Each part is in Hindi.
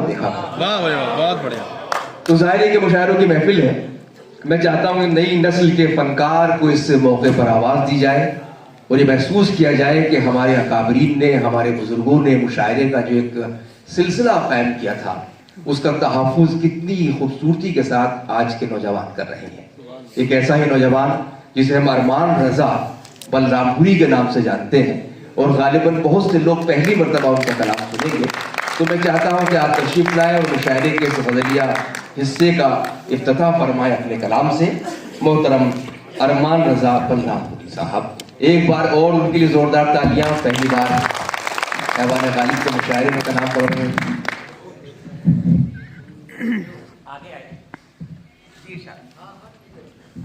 देखा। वाह भाई वाह, बहुत बढ़िया। तो जाहिर है कि मुशायरों की महफिल है। मैं चाहता हूँ नई नस्ल के फनकार को इस मौके पर आवाज दी जाए और ये महसूस किया जाए कि हमारे अकाबरीन ने, हमारे बुजुर्गों ने मुशायरे का जो एक सिलसिला कायम किया था, उसका तहफ़्फ़ुज़ कितनी खूबसूरती के साथ आज के नौजवान कर रहे हैं। एक ऐसा ही नौजवान जिसे हम अरमान रजा बलरामपुरी के नाम से जानते हैं और गालिबन बहुत से लोग पहली मरतबा उनका कलाम सुनेंगे। तो मैं चाहता हूँ कि आप तशरीफ लाएं और मुशायरे के इस गज़लिया हिस्से का इफ्तिताह फरमाएं अपने कलाम से। मोहतरम अरमान रजा बलरामपुरी साहब, एक बार और उनके लिए जोरदार तालियां। पहली बार ऐवान गालिब के मुशायरे में कलाम पढ़ रहे हैं। आगे आइए जी,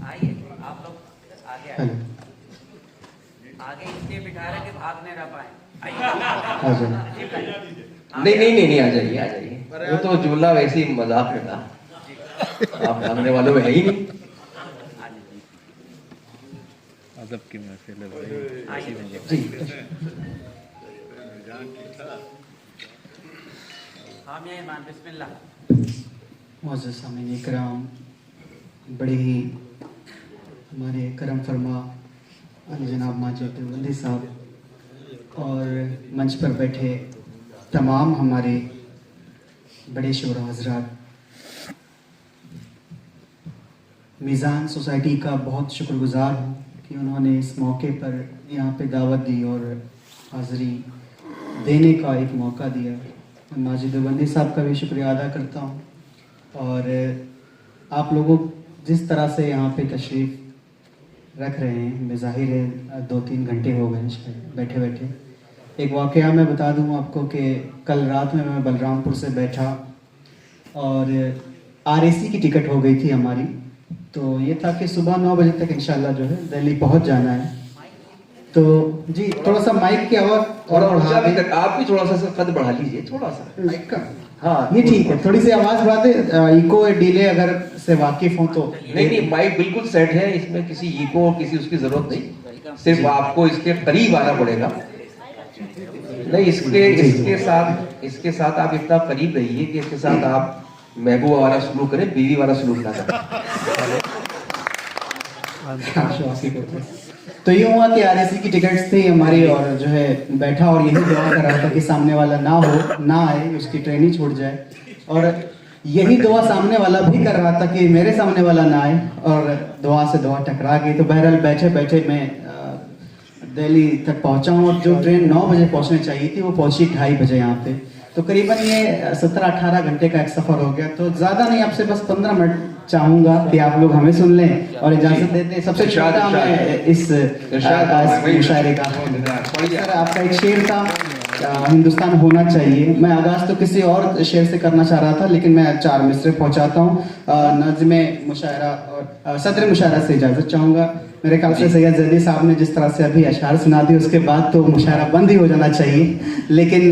आइए आप लोग आगे आइए। आगे इसलिए बिठा रहे कि भाग नहीं रह पाए। नहीं, आ जाइए। वो तो जुमला वैसे ही मजाक में था, आप भागने वालों में है ही नहीं। अदब की महफिल है भाई। हामिया ईमान बिस्मिल्लाह। मुअज़्ज़ज़ सामीन इकराम, बड़े ही हमारे करम फरमा जनाब माजिद देवबंदी साहब और मंच पर बैठे तमाम हमारे बड़े शोरा हज़रात, मीज़ान सोसाइटी का बहुत शुक्रगुज़ार हूँ कि उन्होंने इस मौके पर यहाँ पे दावत दी और हाज़री देने का एक मौका दिया। माजिद देवबंदी साहब का भी शुक्रिया अदा करता हूँ और आप लोगों जिस तरह से यहाँ पे तशरीफ़ रख रहे हैं, बेज़ाहिर है 2-3 घंटे हो गए शायद बैठे बैठे। एक वाक़या मैं बता दूँ आपको कि कल रात में मैं बलरामपुर से बैठा और RAC की टिकट हो गई थी हमारी, तो ये था कि सुबह 9 बजे तक इंशाल्लाह जो है दिल्ली पहुँच जाना है। तो जी थोड़ा सा माइक की आवाज़ थोड़ा ऊंचा भी तक, आप भी थोड़ा सा कद बढ़ा लीजिए, थोड़ा सा माइक का। हाँ ये ठीक है, थोड़ी सी आवाज़ बढ़ा दे, इको डिले अगर से वाकिफ हो तो। नहीं, माइक बिल्कुल सेट है, इसमें किसी इको किसी उसकी जरूरत नहीं, सिर्फ आपको इसके करीब आना पड़ेगा। नहीं, इसके साथ आप इतना करीब रहिए कि इसके साथ आप महबूबा वाला सलूक करें, बीवी वाला सलूक ना करें। तो ये हुआ कि RAC की टिकट्स थी हमारी और जो है बैठा और यही दुआ कर रहा था कि सामने वाला ना आए, उसकी ट्रेन ही छूट जाए। और यही दुआ सामने वाला भी कर रहा था कि मेरे सामने वाला ना आए, और दुआ से दुआ टकरा गई। तो बहरहाल बैठे बैठे मैं दिल्ली तक पहुंचा हूँ और जो ट्रेन 9 बजे पहुंचनी चाहिए थी वो पहुंची 2:30 बजे यहाँ पे। तो करीबन ये 17-18 घंटे का एक सफ़र हो गया। तो ज़्यादा नहीं, आपसे बस 15 मिनट चाहूँगा कि आप लोग हमें सुन लें और इजाज़त देते हैं। सबसे छोटा मैं इस मुशायरे का सर आपका एक शेर था, हिंदुस्तान होना चाहिए। मैं आगाज़ तो किसी और शेर से करना चाह रहा था, लेकिन मैं 4 मिसरे पहुँचाता हूँ। नज़्मे मुशायरा और सदर मुशायरा से इजाज़त चाहूँगा। मेरे ख्याल से सैयद ज़ैदी साहब ने जिस तरह से अभी अशार सुना दी, उसके बाद तो मुशायरा बंद ही हो जाना चाहिए, लेकिन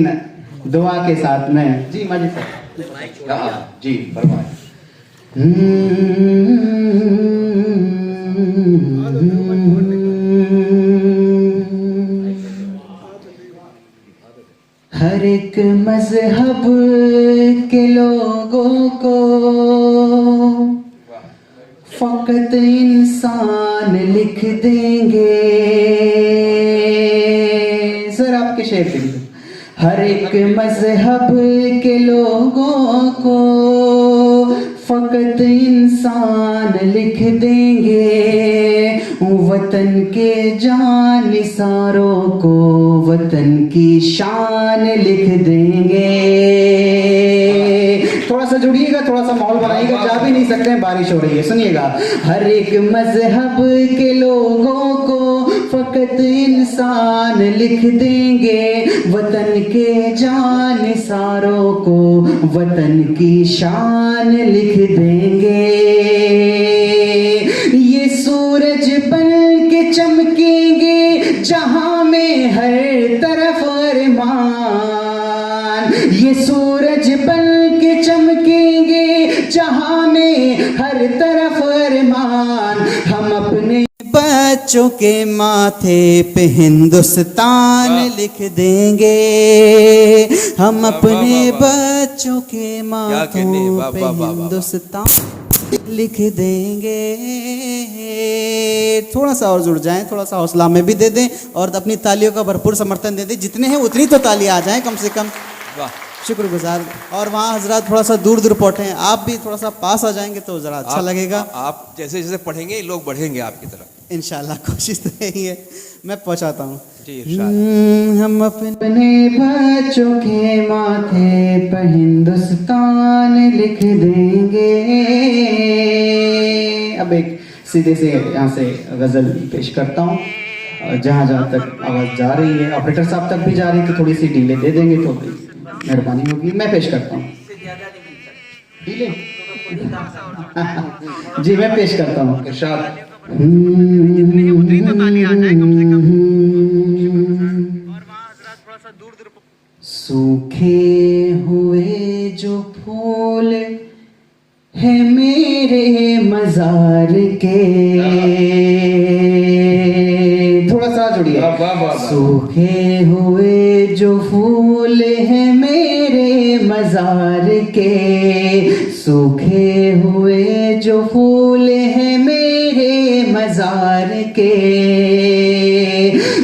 दुआ के साथ में। जी माजिद साहब जी फरमाएं। हर एक मजहब के लोगों को फकत इंसान लिख देंगे। सर आपके शेर के लिए हर एक मजहब के लोगों को फकत इंसान लिख देंगे, वतन के जानिसारों को वतन की शान लिख देंगे। थोड़ा सा जुड़िएगा, थोड़ा सा माहौल बनाइएगा, जा भी नहीं सकते हैं, बारिश हो रही है, सुनिएगा। हर एक मजहब के लोगों को फकत इंसान लिख देंगे, वतन के जानिसारों को वतन की शान लिख देंगे। ये सूरज बन के चमकेंगे जहां में हर तरफ अरमान। ये सूरज बन के चमकेंगे जहां में हर तरफ अरमान। हम अपने बच्चों के माथे पे हिंदुस्तान लिख देंगे, हम अपने बच्चों बच्चों के माथों पे हिंदुस्तान लिख देंगे। थोड़ा सा और जुड़ जाएं, थोड़ा सा हौसला में भी दे दें और अपनी तालियों का भरपूर समर्थन दे दें। जितने हैं उतनी तो तालियां आ जाएं कम से कम। वाह, शुक्रगुजार। और वहाँ हजरात थोड़ा सा दूर दूर पहुँचे हैं, आप भी थोड़ा सा पास आ जाएंगे तो ज़रा अच्छा लगेगा। आप जैसे जैसे पढ़ेंगे लोग बढ़ेंगे आपकी तरफ। इंशाल्लाह कोशिश तो यही है, मैं पहुँचाता हूँ जी इरशाद। हम अपने बच्चों के माथे पर हिंदुस्तान लिख देंगे। अब एक सीधे से यहाँ से गज़ल पेश करता हूँ, जहाँ जहाँ तक आवाज़ जा रही है, ऑपरेटर साहब तक भी जा रही है, तो थोड़ी सी डीले दे देंगे तो मेहरबानी होगी। मैं पेश करता हूँ। डीले जी मैं पेश करता हूँ। इरशाद। सूखे हुए जो फूल है मेरे मजार के, थोड़ा सा जुड़िए। वाह, वाह, वाह, वाह। सूखे हुए जो फूल है मेरे मजार के, सूखे हुए जो फूल है मेरे मजार के,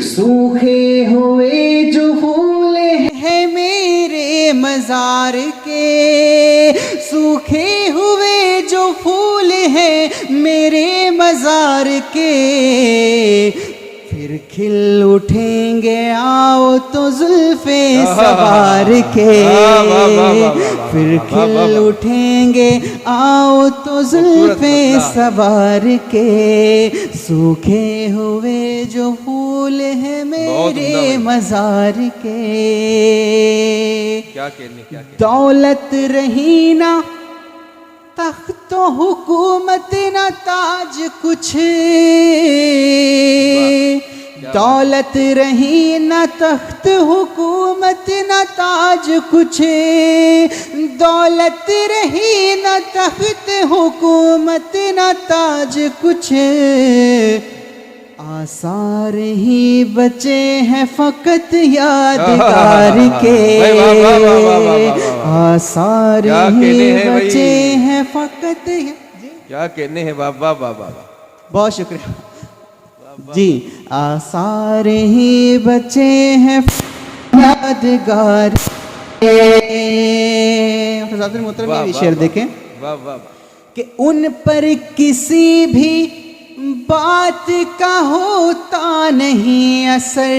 सूखे हुए जो फूल है मेरे मजार के, सूखे हुए जो फूल है मेरे मजार के, फिर खिल उठेंगे आओ तो जुल्फे सवार के, फिर खिल उठेंगे आओ तो जुल्फे सवार के, सूखे हुए जो फूल है मेरे मजार के। क्या कहने, क्या कहने। दौलत रही ना तख्त हुकूमत न ताज कुछ, दौलत रही न तख्त हुकूमत न ताज कुछ, दौलत रही न तख्त हुकूमत न ताज कुछ, आसार ही बचे हैं फकत यादगार के, आसार ही बचे हैं फकत। क्या कहने हैं बाबा बाबा। बहुत शुक्रिया जी। आसार ही बचे हैं यादगार के। मोहतरम ये शेर देखें वाह वाह, कि उन पर किसी भी बात का होता नहीं असर,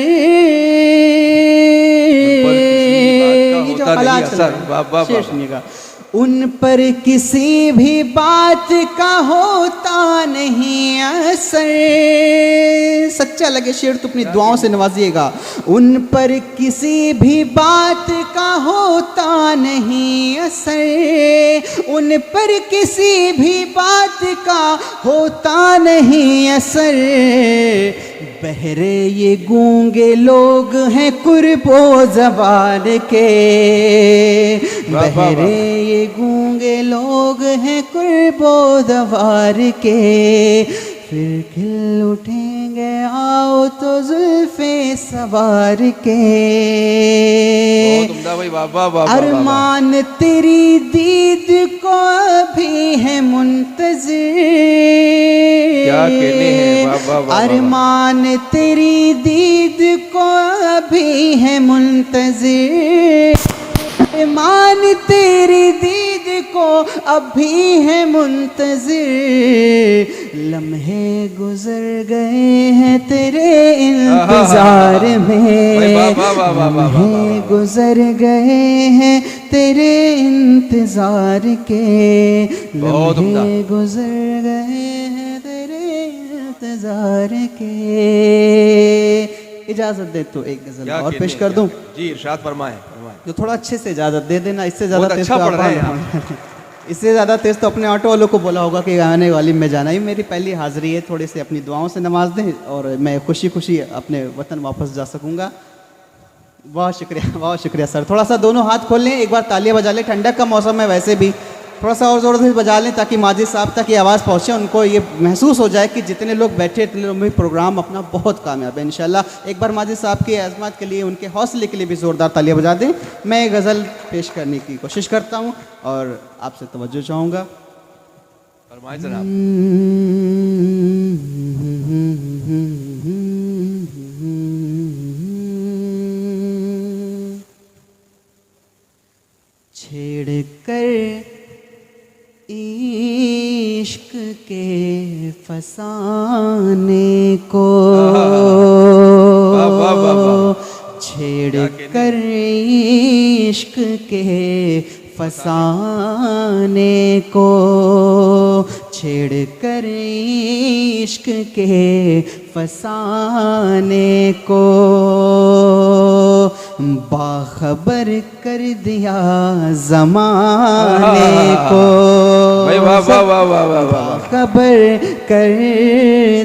ये जो हालात चल रहे हैं, शेर सुनिएगा। उन पर किसी भी बात का होता नहीं असर, सच्चा लगे शेर तो अपनी दुआओं से नवाजिएगा। उन पर किसी भी बात का होता नहीं असर, उन पर किसी भी बात का होता नहीं असर, बहरे ये गूंगे लोग हैं कुर्बो ज़बान के, बहरे ये गूंगे लोग हैं कुर्बो ज़बान के, फिर खिल उठेंगे आओ तो जुल्फे सवार के। भाई बाबा बाबा। अरमान तेरी दीद को अभी है मुंतज़िर, क्या कहने हैं बाबा बाबा। अरमान तेरी दीद को अभी है मुंतज़िर, अरमान तेरी दीद को अभी है मुंतज़िर, लम्हे गुजर गए हैं तेरे इंतजार में, लम्हे गुजर गए हैं तेरे इंतजार के, लम्हे गुजर गए हैं तेरे इंतजार के। इजाजत दे तो एक गजल और पेश कर दूं जी। इरशाद फरमाएं। जो थोड़ा अच्छे से इजाजत दे देना, इससे ज्यादा बहुत तेज अच्छा तो पढ़ रहे हैं इससे ज़्यादा तेज़ तो अपने ऑटो वालों को बोला होगा कि गाने वाली में जाना। ही मेरी पहली हाज़िरी है, थोड़ी सी अपनी दुआओं से नवाज दें और मैं खुशी खुशी अपने वतन वापस जा सकूँगा। बहुत शुक्रिया सर। थोड़ा सा दोनों हाथ खोल लें, एक बार तालियां बजा लें। ठंडक का मौसम है वैसे भी, थोड़ा सा और ज़ोर से बजा लें ताकि माजिद साहब तक ये आवाज़ पहुँचे, उनको ये महसूस हो जाए कि जितने लोग बैठे इतने लोग में प्रोग्राम अपना बहुत कामयाब है इंशाल्लाह। एक बार माजिद साहब की आज़मात के लिए, उनके हौसले के लिए भी ज़ोरदार तालियां बजा दें। मैं एक गज़ल पेश करने की कोशिश करता हूँ और आपसे तवज्जो चाहूँगा। फरमाइए जनाब। छेड़ कर इश्क के फसाने को, वाह वाह वाह वाह। छेड़ कर इश्क के फसाने को, छेड़ कर इश्क के फसाने को, बाखबर कर दिया ज़माने को। भाई वाह वाह वाह वाह वाह वाह। बाखबर कर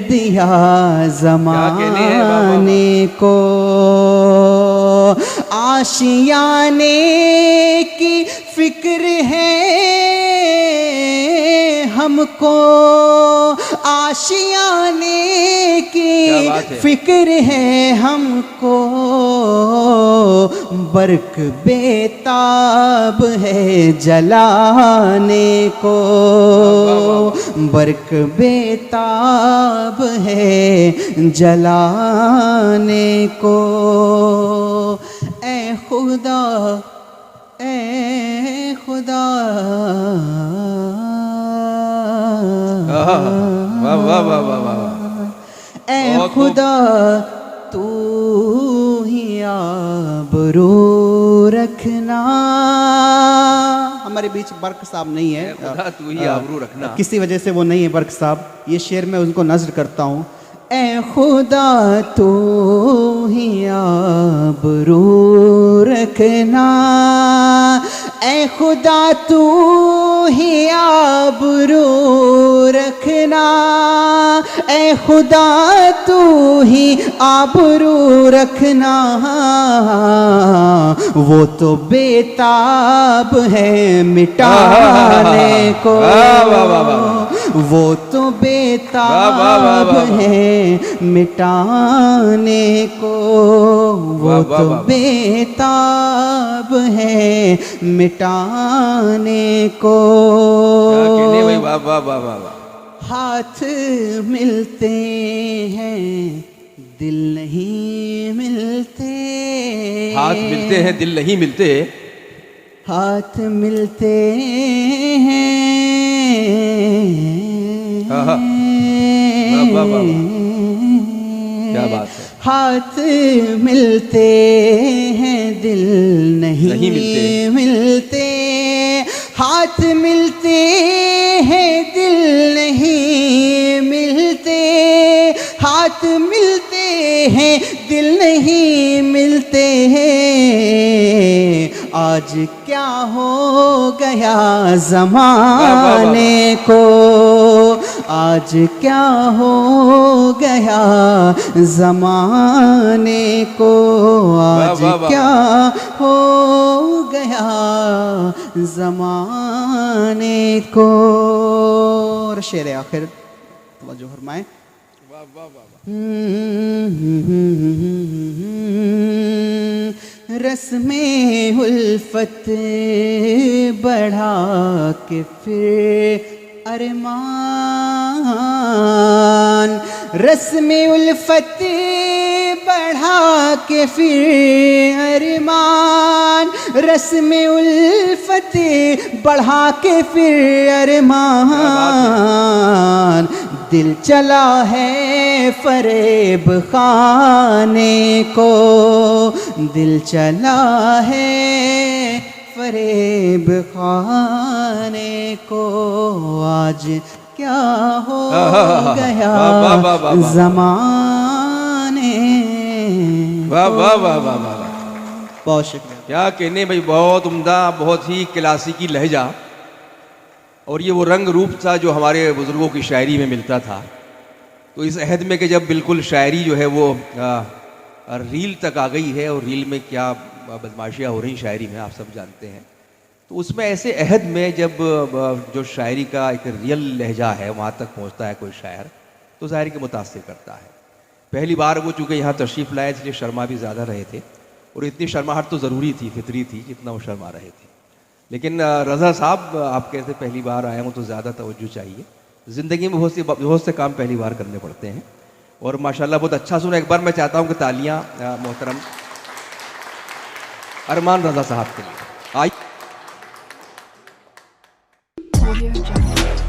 दिया ज़माने को, आशियाने की फिक्र है हमको, आशियाने क्या बात की है। फिक्र है हमको, बर्क बेताब है जलाने को, बर्क बेताब है जलाने को। ऐ खुदा, ऐ खुदा, वाह वाह वाह वाह वाह। ऐ बहुत खुदा तू ही आबरू रखना। हमारे बीच बर्क साहब नहीं है, खुदा तू ही आबरू रखना। किसी वजह से वो नहीं है बर्क साहब। ये शेर मैं उनको नज़र करता हूँ। ऐ खुदा तू ही आबरू रखना, ऐ खुदा तू ही आबरू रखना, ऐ खुदा तू ही आबरू रखना। वो तो बेताब है मिटाने को, वो तो बेताब है मिटाने को, वो तो बेताब है मिटाने को। क्या कहने भाई, वाह वाह वाह वाह वाह। हाथ मिलते हैं दिल नहीं मिलते, हाथ मिलते हैं दिल नहीं मिलते, हाथ मिलते हैं। हाँ, हाँ। वाह, वाह, वाह, वाह। क्या बात है। हाथ मिलते हैं दिल नहीं मिलते, हाथ मिलते हैं दिल नहीं मिलते, हाथ मिलते हैं दिल नहीं मिलते हैं। आज क्या हो गया ज़माने को, आज क्या हो गया ज़माने को, आज क्या हो गया ज़माने को। और शेर आखिर तवज्जो फरमाएं। रस्में उल्फत बढ़ा के फिर अरमान, रस्में उल्फत बढ़ा के फिर अरमान, रस्में उल्फत बढ़ा के फिर अरमान। दिल चला है फरेब खाने को, दिल चला है फरेब खाने को। आज क्या हो गया ज़माने। वाह वाह वाह वाह वाह। बहुत शुक्रिया। क्या कहने भाई, बहुत उम्दा, बहुत ही क्लासिकी लहजा। और ये वो रंग रूप था जो हमारे बुज़ुर्गों की शायरी में मिलता था। तो इस अहद में कि जब बिल्कुल शायरी जो है वो रील तक आ गई है, और रील में क्या बदमाशियाँ हो रही शायरी में आप सब जानते हैं। तो उसमें ऐसे अहद में जब जो शायरी का एक रियल लहजा है वहाँ तक पहुँचता है कोई शायर, तो ज़ाहिर कि मुतासिर करता है। पहली बार वो चूँकि यहाँ तशरीफ़ लाए इसलिए शर्मा भी ज़्यादा रहे थे, और इतनी शर्माहट तो ज़रूरी थी, फितरी थी, जितना वो शर्मा रहे थे। लेकिन रज़ा साहब, आप कहते पहली बार आए हों तो ज़्यादा तवज्जो चाहिए। ज़िंदगी में बहुत से काम पहली बार करने पड़ते हैं, और माशाल्लाह बहुत अच्छा सुना। एक बार मैं चाहता हूँ कि तालियाँ मोहतरम अरमान रज़ा साहब के लिए। Audio Jungle.